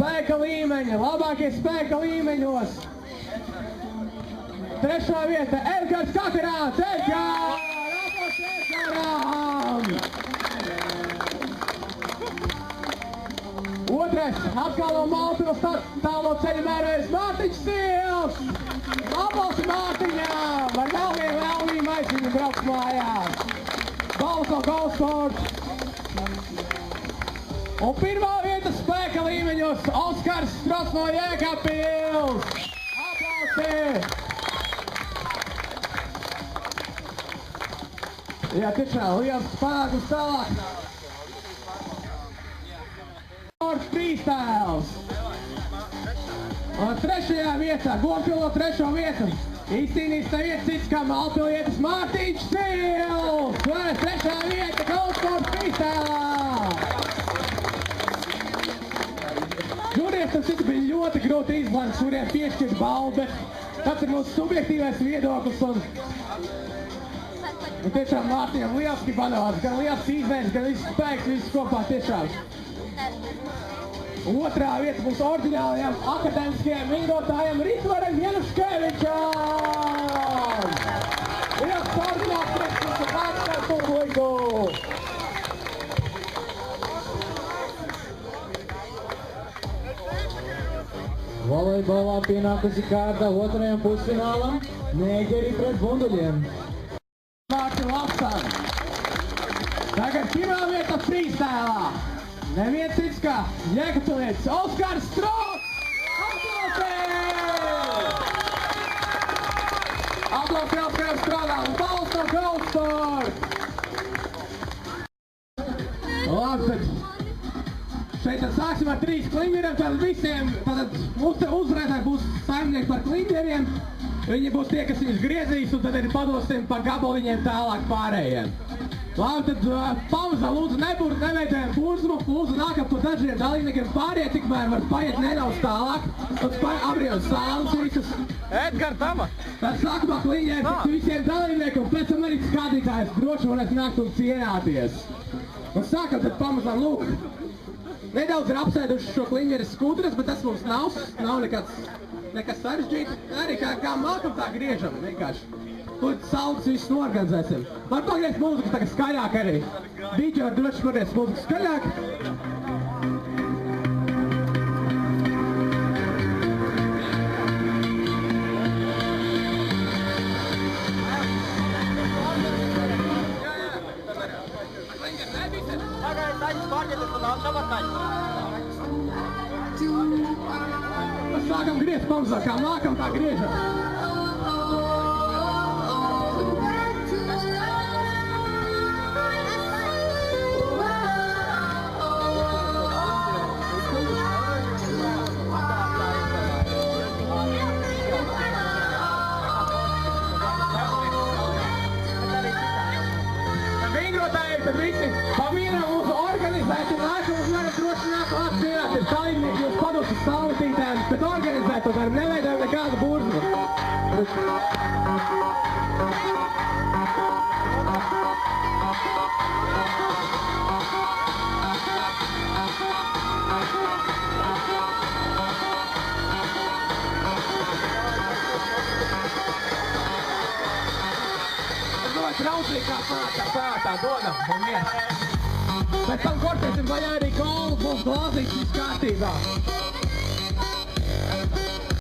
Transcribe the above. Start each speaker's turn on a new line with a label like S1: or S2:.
S1: spēka līmeņi, labākie spēka līmeņos. Trešā vieta Edgars Kakarāns. Edgars! Edgaram! Otrais atkal no Maltuvas tālo ceļu mērējs Mārtiņš Sils. Aplausi Mārtiņām! Ar vēl vienu vēlnību aizviņu brauks mājās. Balvas no Goldsports. Un pirmā vieta spēka līmeņos Oskars Strots no Jēkabpils. Aplausi! Jā, tiešām liels panākums tālāk. Freestyles. Un trešajā vietā, Gompilo trešo vietu, izcīnīs neviens cits kā malpilietis Mārtiņš Sils. Trešā vieta Goldsports Freestylā. Šodien tas bija ļoti grūti izlemt, kuriem piešķirt balvu, bet tāds ir mūsu subjektīvais viedoklis. Un tiešām Mārtiņam lieliski panāks, gan liels izvēles, gan viss spēks, viss kopā tiešām. Otrā vieta būs oriģinālajām akadēmiskajiem vingotājiem Ritvaram Januškevičam! Liels oriģināls priekšsakums un vārdskārt publiku!
S2: Volejbolā pienākusi kārta otrajam pusfinālam Nēģeri pret Bunduļiem.
S1: Mārtiņ Lapsam! Tagad pirmā vieta freestylā! Neviens cits kā Jēkabpilietis Oskars Strots! Aplausi Oskaram Strotam un balvas no Goldsports! Labi, tad šeit tad sāksim ar 3 klingeriem, tad visiem uzvarētāji būs saimnieki par klingeriem. Viņi būs tie, kas viņus griezīs, un tad arī padosim pa gabaliņiem tālāk pārējiem. Labi, tad pamazām lūdzu neveidojam kurzumu, lūdzu nākam pa dažiem dalībniekiem pārējie, tikmēr var paiet nedaudz tālāk, tad apbrīvot sāles visus.
S3: Edgar, tava!
S1: Tad sākumā kliņģēt visiem dalībniekiem, un pēc tam arī skatītājs droši varēs nākt un cienāties. Un sākam tad pamazām lūk. Nedaudz ir apsēduši šo kliņģeres skūtures, bet tas mums nav nekas sarežģīti. Arī kā mākam tā griežam, vienkārši. Tur saules visus norganizēsim. Var pagriezt mūziku tagad skaļāk arī. Dīķi var droši pagriezt mūziku skaļāk. Sākam griezt pamazāk, kā nākam tā griežam. Tad visi pamīnām mūsu organizēti nākam uz mani droši nāk klāt cienāties dalībnieki jūs pados uz stāvutītēm, bet organizēt to darbu neveidojam nekādu burzu. Traucīgi kā prātā dodam un viens. Pēc tam kortēsim vaļā arī golfu, būs glāzīts viss kārtībā.